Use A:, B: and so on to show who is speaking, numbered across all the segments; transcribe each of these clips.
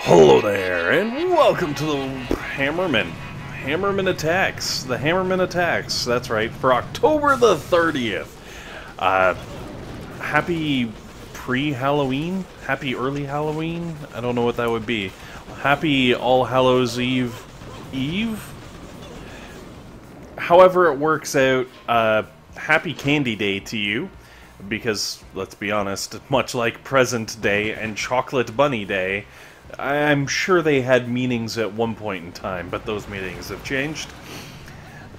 A: Hello there, and welcome to the Hammerman. Hammerman Attacks. The Hammerman Attacks, that's right, for October the 30th. Happy pre-Halloween? Happy early Halloween? I don't know what that would be. Happy All Hallows Eve? However it works out, happy Candy Day to you. Because, let's be honest, much like Present Day and Chocolate Bunny Day, I'm sure they had meanings at one point in time, but those meanings have changed.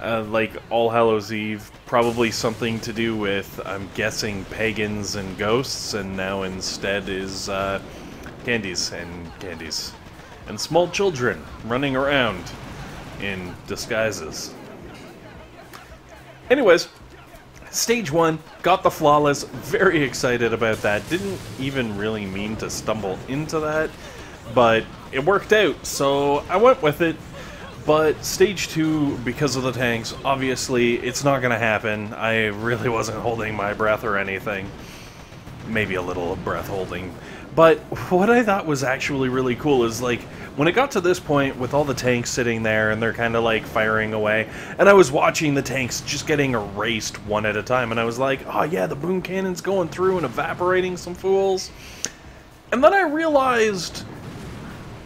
A: Like All Hallows Eve, probably something to do with, I'm guessing, pagans and ghosts, and now instead is candies. And small children running around in disguises. Anyways, Stage 1, got the Flawless, very excited about that. Didn't even really mean to stumble into that, but it worked out, so I went with it. But Stage 2, because of the tanks, obviously it's not going to happen. I really wasn't holding my breath or anything. Maybe a little breath holding. But what I thought was actually really cool is, like, when it got to this point with all the tanks sitting there and they're kind of like firing away, and I was watching the tanks just getting erased one at a time, and I was like, oh yeah, the boom cannon's going through and evaporating some fools. And then I realized,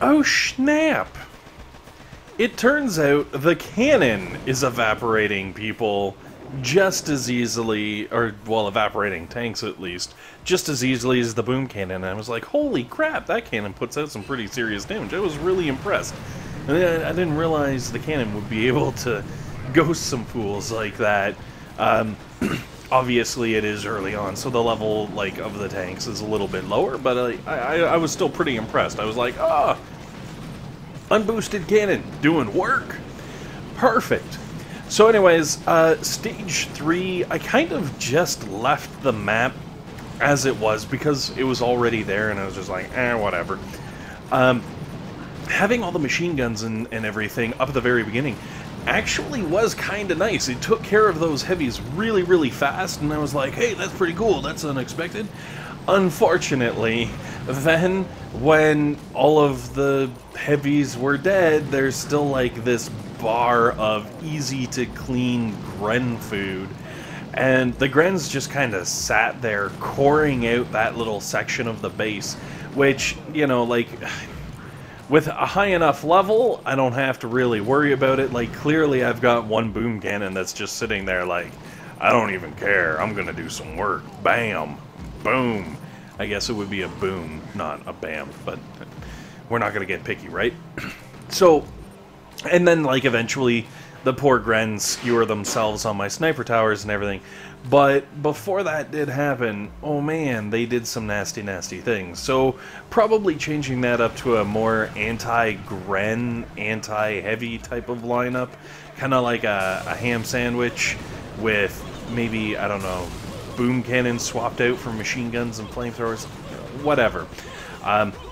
A: oh snap. It turns out the cannon is evaporating people just as easily, or, well, evaporating tanks at least, just as easily as the boom cannon. And I was like, holy crap, that cannon puts out some pretty serious damage. I was really impressed. And I didn't realize the cannon would be able to ghost some fools like that. Obviously it is early on, so the level, like, of the tanks is a little bit lower, but I was still pretty impressed. I was like, ah, unboosted cannon, doing work. Perfect. So anyways, Stage 3, I kind of just left the map as it was because it was already there and I was just like, whatever. Having all the machine guns and everything up at the very beginning actually was kind of nice. It took care of those heavies really, really fast, and I was like, hey, that's pretty cool, that's unexpected. Unfortunately, then when all of the heavies were dead, there's still like this bar of easy to clean Gren food, and the Grens just kind of sat there coring out that little section of the base, which, you know, like, with a high enough level, I don't have to really worry about it. Like, clearly I've got one boom cannon that's just sitting there like, I don't even care, I'm gonna do some work. Bam! Boom! I guess it would be a boom, not a bam, but we're not gonna get picky, right? So, and then, like, eventually the poor Grens skewer themselves on my sniper towers and everything. But before that did happen, oh man, they did some nasty, nasty things. So probably changing that up to a more anti-Gren, anti-heavy type of lineup. Kind of like a ham sandwich with maybe, I don't know, boom cannons swapped out for machine guns and flamethrowers. Whatever.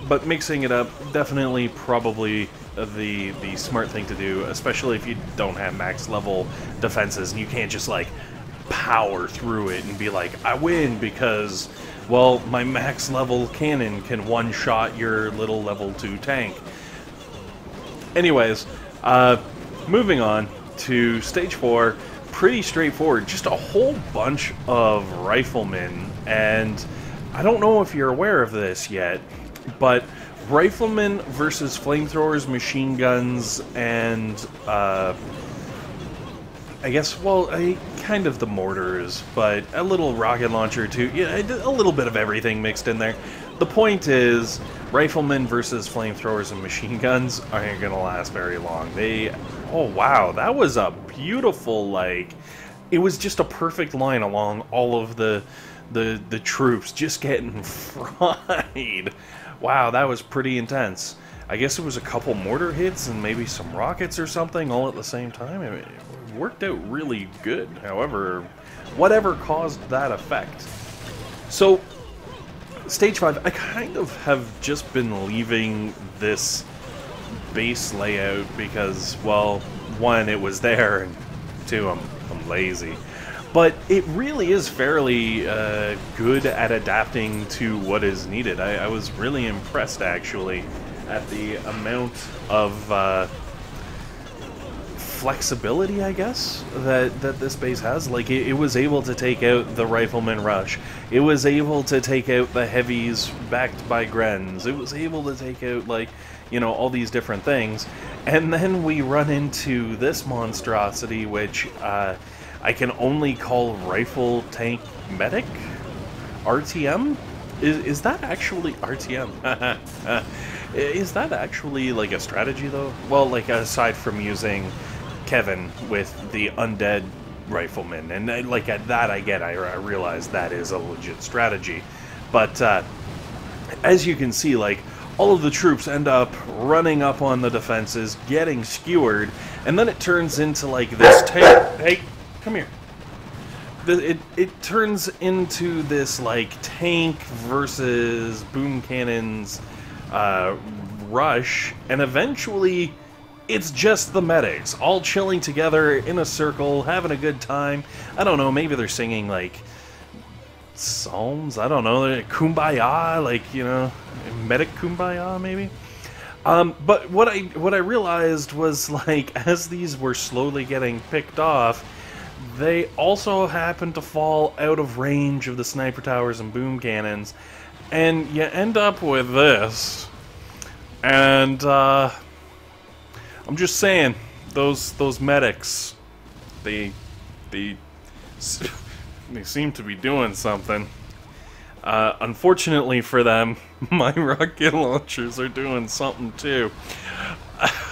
A: But mixing it up, definitely probably the smart thing to do, especially if you don't have max level defenses and you can't just like power through it and be like, I win because, well, my max level cannon can one-shot your little level 2 tank. Anyways, moving on to Stage 4, pretty straightforward, just a whole bunch of Riflemen, and I don't know if you're aware of this yet, but Riflemen versus flamethrowers, machine guns, and I guess, well, kind of the mortars, but a little rocket launcher too. Yeah, a little bit of everything mixed in there. The point is, Riflemen versus flamethrowers and machine guns aren't gonna last very long. Oh wow, that was a beautiful, like, it was just a perfect line along all of the troops just getting fried. Wow, that was pretty intense. I guess it was a couple mortar hits and maybe some rockets or something all at the same time. I mean, it worked out really good. However, whatever caused that effect. So, Stage 5, I kind of have just been leaving this base layout because, well, one, it was there, and two, I'm lazy. But it really is fairly good at adapting to what is needed. I was really impressed, actually. at the amount of flexibility, I guess, that this base has. Like, it was able to take out the Rifleman rush. It was able to take out the heavies backed by Grens. It was able to take out, like, you know, all these different things. And then we run into this monstrosity, which I can only call Rifle Tank Medic? RTM? Is that actually RTM? Is that actually, like, a strategy, though? Well, like, aside from using Kevin with the undead Riflemen, and like at that I realize that is a legit strategy, but as you can see, like, all of the troops end up running up on the defenses, getting skewered, and then it turns into like this tank. Hey, come here. It turns into this like tank versus boom cannons rush, and eventually it's just the medics, all chilling together in a circle, having a good time. I don't know, maybe they're singing, like, psalms? I don't know, kumbaya, like, you know, medic kumbaya, maybe? But what I realized was, like, as these were slowly getting picked off, they also happened to fall out of range of the sniper towers and boom cannons, and you end up with this. And, I'm just saying, those medics, they seem to be doing something. Unfortunately for them, my rocket launchers are doing something too.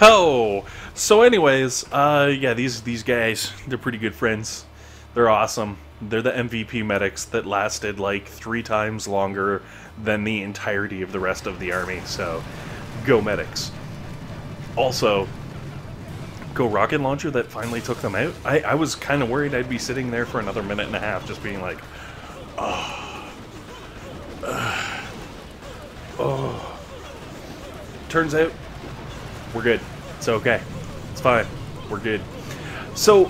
A: Oh, so anyways, yeah, these guys, they're pretty good friends. They're awesome. They're the MVP medics that lasted like 3 times longer than the entirety of the rest of the army. So, go medics. Also, go rocket launcher that finally took them out. I was kind of worried I'd be sitting there for another minute and a half just being like, oh. Turns out, we're good. It's okay. It's fine. We're good. So,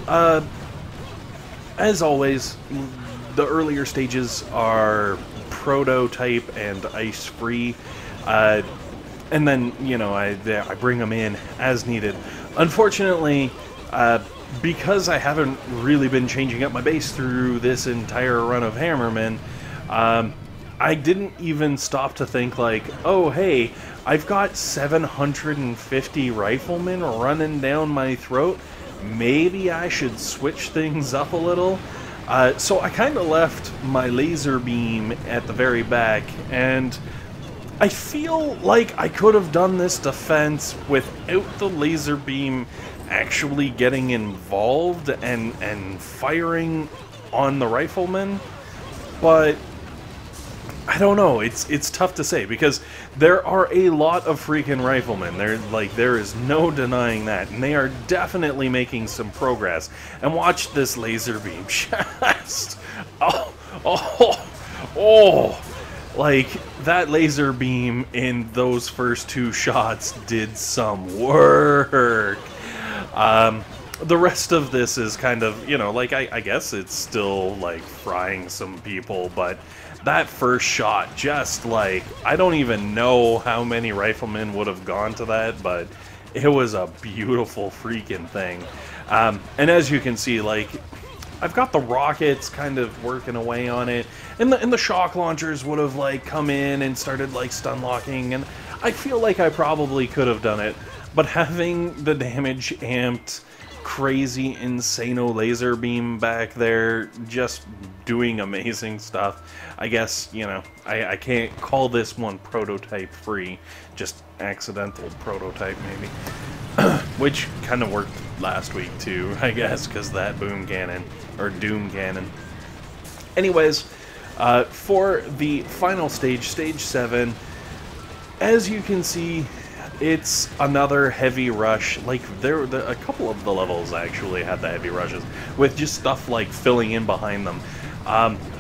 A: as always, the earlier stages are prototype and ice-free. And then, you know, I bring them in as needed. Unfortunately, because I haven't really been changing up my base through this entire run of Hammerman, I didn't even stop to think like, oh hey, I've got 750 riflemen running down my throat. Maybe I should switch things up a little. So I kind of left my laser beam at the very back, and I feel like I could have done this defense without the laser beam actually getting involved and firing on the riflemen, but I don't know. It's tough to say because there are a lot of freaking riflemen. There is no denying that, and they are definitely making some progress. And watch this laser beam just oh. Like, that laser beam in those first 2 shots did some work. The rest of this is kind of, you know, like, I guess it's still, like, frying some people, but that first shot, just, like, I don't even know how many riflemen would have gone to that, but it was a beautiful freaking thing. And as you can see, like, I've got the rockets kind of working away on it, and the shock launchers would have like come in and started like stun locking, and I feel like I probably could have done it, but having the damage amped, crazy, insano laser beam back there, just doing amazing stuff. I guess, you know, I can't call this one prototype free, just accidental prototype maybe. Which kind of worked last week too, I guess, because that boom cannon, or doom cannon. Anyways, for the final stage, stage 7, as you can see, it's another heavy rush. Like, a couple of the levels actually had the heavy rushes, with just stuff like filling in behind them.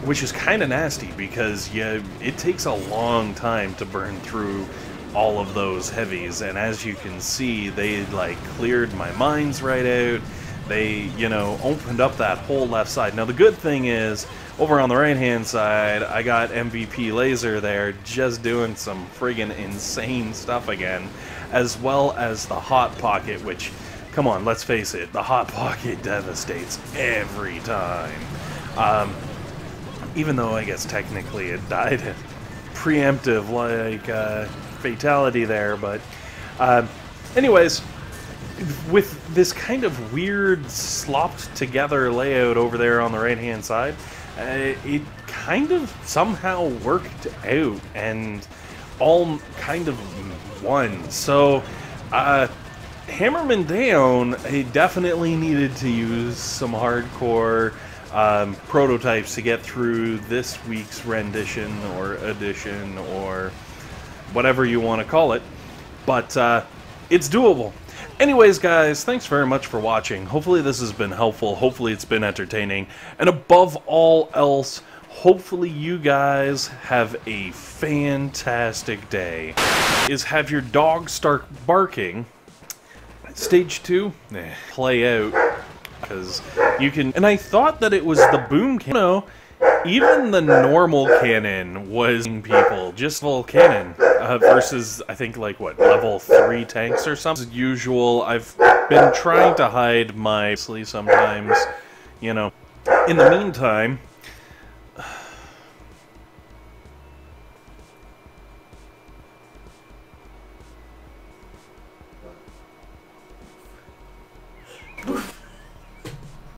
A: Which is kind of nasty, because it takes a long time to burn through all of those heavies, and as you can see, they like cleared my mines right out. they, you know, opened up that whole left side. Now, the good thing is, over on the right-hand side, I got MVP Laser there just doing some friggin' insane stuff again, as well as the Hot Pocket, which, come on, let's face it, the Hot Pocket devastates every time. Even though I guess technically it died a preemptive, like, fatality there, but, anyways, with this kind of weird, slopped-together layout over there on the right-hand side, it kind of somehow worked out, and all kind of won. So, Hammerman down, he definitely needed to use some hardcore prototypes to get through this week's rendition, or edition, or whatever you want to call it. But, it's doable. Anyways, guys, thanks very much for watching. Hopefully this has been helpful. Hopefully it's been entertaining. And above all else, hopefully you guys have a fantastic day. Is have your dog start barking. Stage 2, play out. Because you can... And I thought that it was the boom cannon. No, even the normal cannon was people. Just full cannon. Versus, I think, like, what, level 3 tanks or something? As usual, I've been trying to hide my... sometimes, you know. In the meantime...